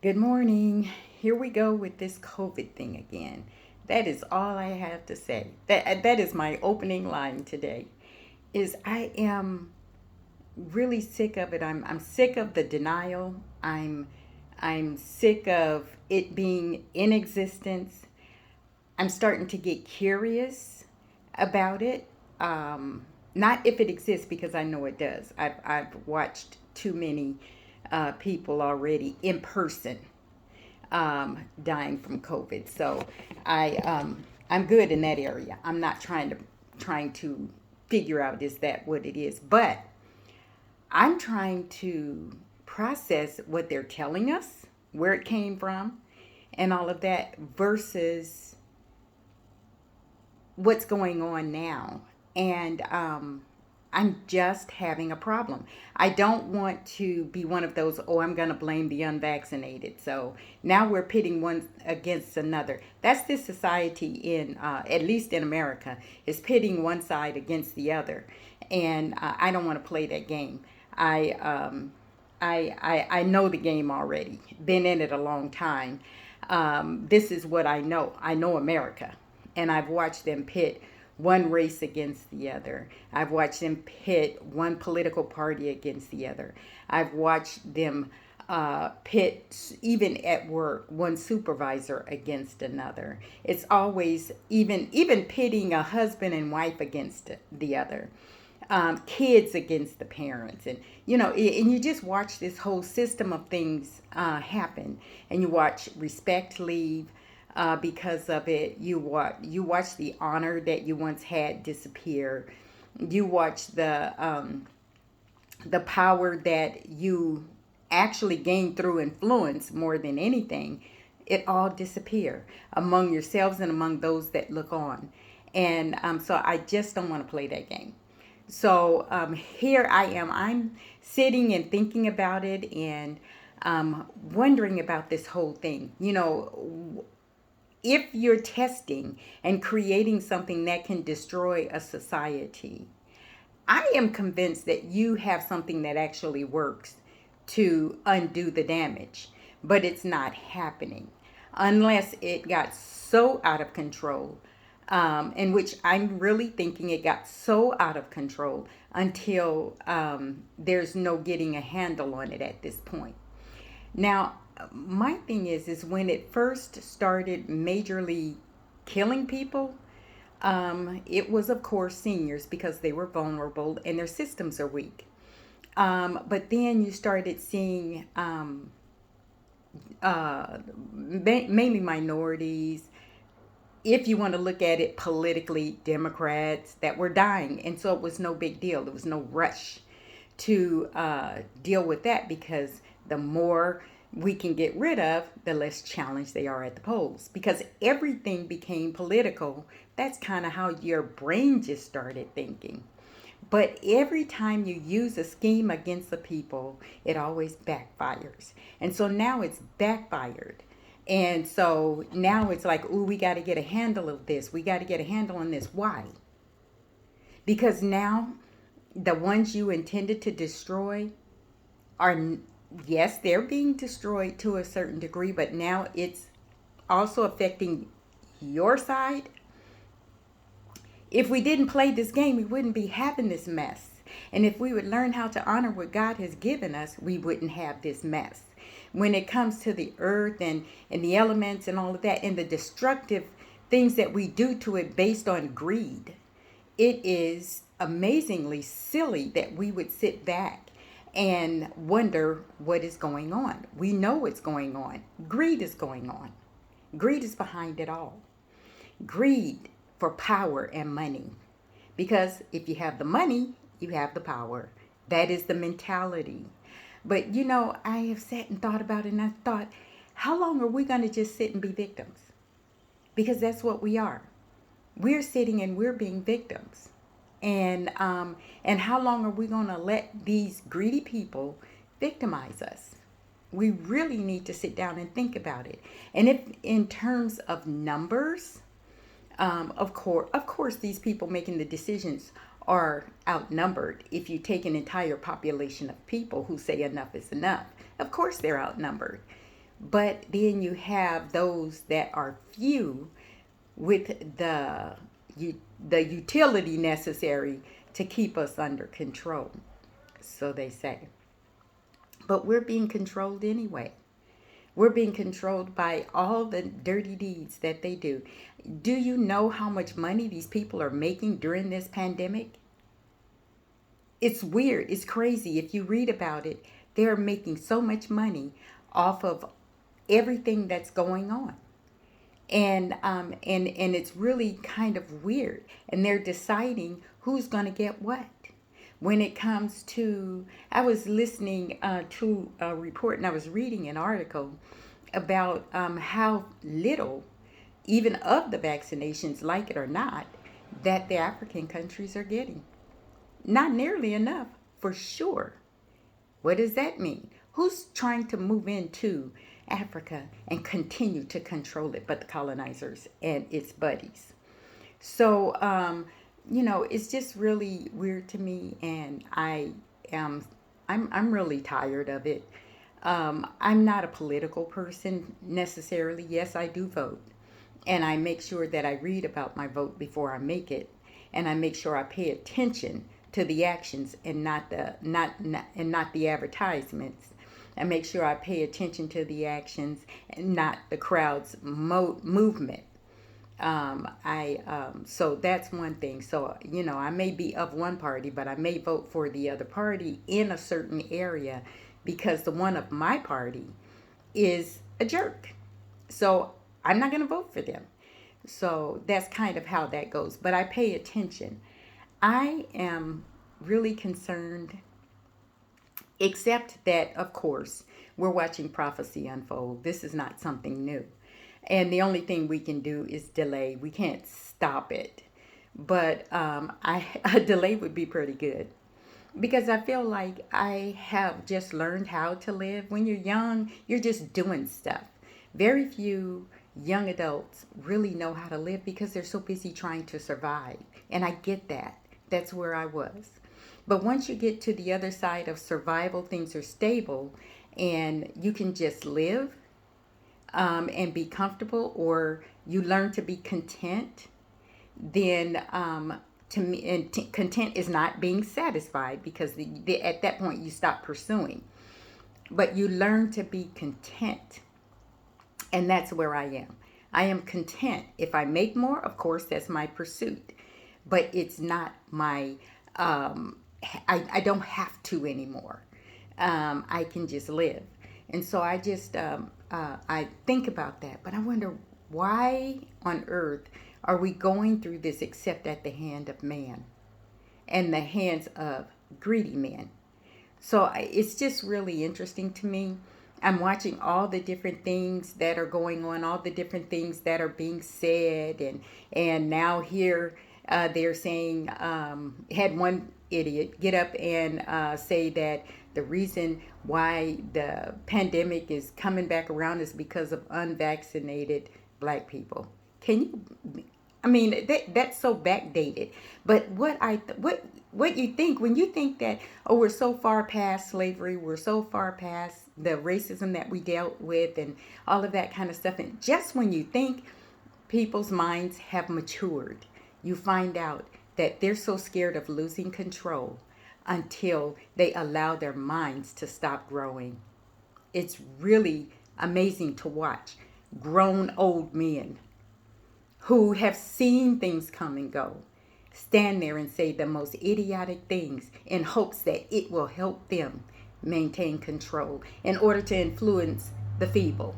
Good morning. Here we go with this COVID thing again. That is all I have to say. That is my opening line today. Is I am really sick of it. I'm sick of the denial. I'm sick of it being in existence. I'm starting to get curious about it. Not if it exists, because I know it does. I've watched too many people already in person dying from COVID. So I'm good in that area. I'm not trying to figure out is that what it is, but I'm trying to process what they're telling us, where it came from, and all of that versus what's going on now. And I'm just having a problem. I don't want to be one of those, oh, I'm going to blame the unvaccinated. So now we're pitting one against another. That's this society in, at least in America, is pitting one side against the other. And I don't want to play that game. I, um, I know the game already, been in it a long time. This is what I know. I know America, and I've watched them pit one race against the other. I've watched them pit one political party against the other. I've watched them pit, even at work, one supervisor against another. It's always even pitting a husband and wife against the other. Kids against the parents, and and you just watch this whole system of things happen, and you watch respect leave because of it. You watch the honor that you once had disappear. You watch the power that you actually gained through influence more than anything. It all disappear among yourselves and among those that look on. And so I just don't want to play that game. So here I am. I'm sitting and thinking about it, and wondering about this whole thing. If you're testing and creating something that can destroy a society, I am convinced that you have something that actually works to undo the damage, but it's not happening unless it got so out of control. In which I'm really thinking it got so out of control until there's no getting a handle on it at this point. Now, my thing is when it first started majorly killing people, it was, of course, seniors because they were vulnerable and their systems are weak. But then you started seeing mainly minorities, if you want to look at it politically, Democrats that were dying. And so it was no big deal. There was no rush to deal with that, because the more we can get rid of, the less challenged they are at the polls. Because everything became political. That's kind of how your brain just started thinking. But every time you use a scheme against the people, it always backfires. And so now it's backfired. And so now it's like, ooh, we got to get a handle of this. We got to get a handle on this. Why? Because now the ones you intended to destroy are, yes, they're being destroyed to a certain degree, but now it's also affecting your side. If we didn't play this game, we wouldn't be having this mess. And if we would learn how to honor what God has given us, we wouldn't have this mess. When it comes to the earth and the elements and all of that, and the destructive things that we do to it based on greed, it is amazingly silly that we would sit back and wonder what is going on. We know what's going on. Greed is going on. Greed is behind it all. Greed for power and money. Because if you have the money, you have the power. That is the mentality. But I have sat and thought about it, and I thought, how long are we going to just sit and be victims? Because that's what we are. We're sitting and we're being victims. And how long are we going to let these greedy people victimize us? We really need to sit down and think about it. And if in terms of numbers, of course, these people making the decisions are outnumbered. If you take an entire population of people who say enough is enough, of course they're outnumbered. But then you have those that are few with the utility necessary to keep us under control. So they say. But we're being controlled anyway. We're being controlled by all the dirty deeds that they do. Do you know how much money these people are making during this pandemic? It's weird. It's crazy. If you read about it, they're making so much money off of everything that's going on. And it's really kind of weird. And they're deciding who's going to get what. When it comes to, I was listening to a report and I was reading an article about how little, even of the vaccinations, like it or not, that the African countries are getting. Not nearly enough, for sure. What does that mean? Who's trying to move into Africa and continue to control it but the colonizers and its buddies? So, it's just really weird to me, and am, I'm really tired of it. I'm not a political person necessarily. Yes, I do vote, and I make sure that I read about my vote before I make it, and I make sure I pay attention to the actions and not the advertisements. I make sure I pay attention to the actions and not the crowd's movement. I So that's one thing. So I may be of one party, but I may vote for the other party in a certain area because the one of my party is a jerk. So I'm not going to vote for them. So that's kind of how that goes. But I pay attention. I am really concerned, except that, of course, we're watching prophecy unfold. This is not something new. And the only thing we can do is delay. We can't stop it. But a delay would be pretty good. Because I feel like I have just learned how to live. When you're young, you're just doing stuff. Very few young adults really know how to live because they're so busy trying to survive. And I get that. That's where I was. But once you get to the other side of survival, things are stable and you can just live and be comfortable, or you learn to be content, then to me, content is not being satisfied because at that point you stop pursuing. But you learn to be content, and that's where I am. I am content. If I make more, of course, that's my pursuit, but it's not my. I don't have to anymore. I can just live, and so I think about that. But I wonder why on earth are we going through this except at the hand of man and the hands of greedy men? So it's just really interesting to me. I'm watching all the different things that are going on, all the different things that are being said, and now here they're saying, had one idiot get up and say that the reason why the pandemic is coming back around is because of unvaccinated black people. Can you? I mean, that's so backdated. But what you think when you think that, oh, we're so far past slavery, we're so far past the racism that we dealt with and all of that kind of stuff, and just when you think people's minds have matured, you find out that they're so scared of losing control until they allow their minds to stop growing. It's really amazing to watch grown old men who have seen things come and go stand there and say the most idiotic things in hopes that it will help them maintain control in order to influence the feeble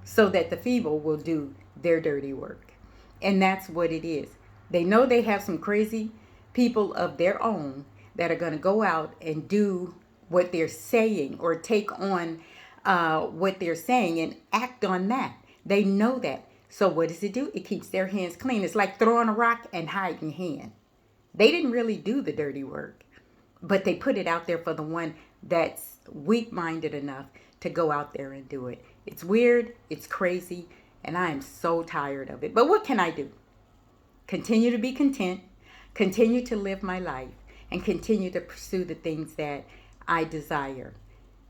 so that the feeble will do their dirty work. And that's what it is. They know they have some crazy people of their own that are going to go out and do what they're saying or take on what they're saying and act on that. They know that. So what does it do? It keeps their hands clean. It's like throwing a rock and hiding your hand. They didn't really do the dirty work, but they put it out there for the one that's weak-minded enough to go out there and do it. It's weird. It's crazy. And I am so tired of it. But what can I do? Continue to be content, continue to live my life, and continue to pursue the things that I desire.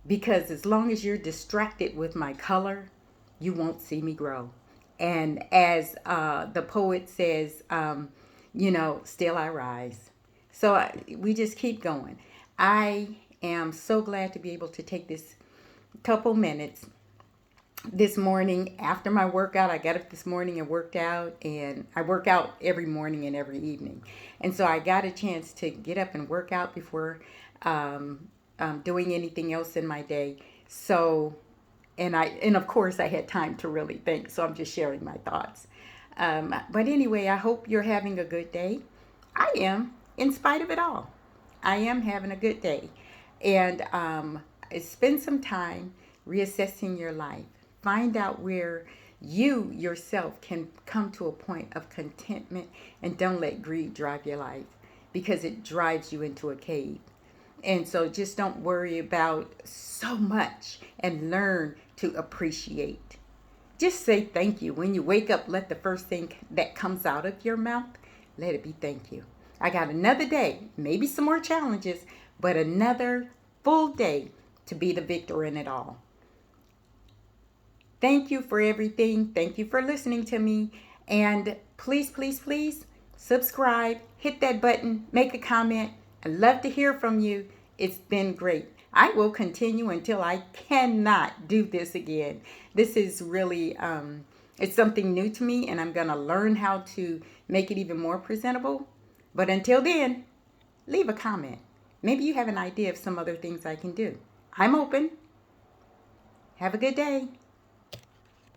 because as long as you're distracted with my color, you won't see me grow. And as the poet says, still I rise. So we just keep going. I am so glad to be able to take this couple minutes this morning after my workout. I got up this morning and worked out, and I work out every morning and every evening. And so I got a chance to get up and work out before doing anything else in my day. So, and of course I had time to really think. So I'm just sharing my thoughts. But anyway, I hope you're having a good day. I am, in spite of it all. I am having a good day. And spend some time reassessing your life. Find out where you yourself can come to a point of contentment, and don't let greed drive your life, because it drives you into a cave. And so just don't worry about so much and learn to appreciate. Just say thank you. When you wake up, let the first thing that comes out of your mouth, let it be thank you. I got another day, maybe some more challenges, but another full day to be the victor in it all. Thank you for everything. Thank you for listening to me. And please, please, please subscribe, hit that button, make a comment. I love to hear from you. It's been great. I will continue until I cannot do this again. This is really, it's something new to me, and I'm going to learn how to make it even more presentable. But until then, leave a comment. Maybe you have an idea of some other things I can do. I'm open. Have a good day.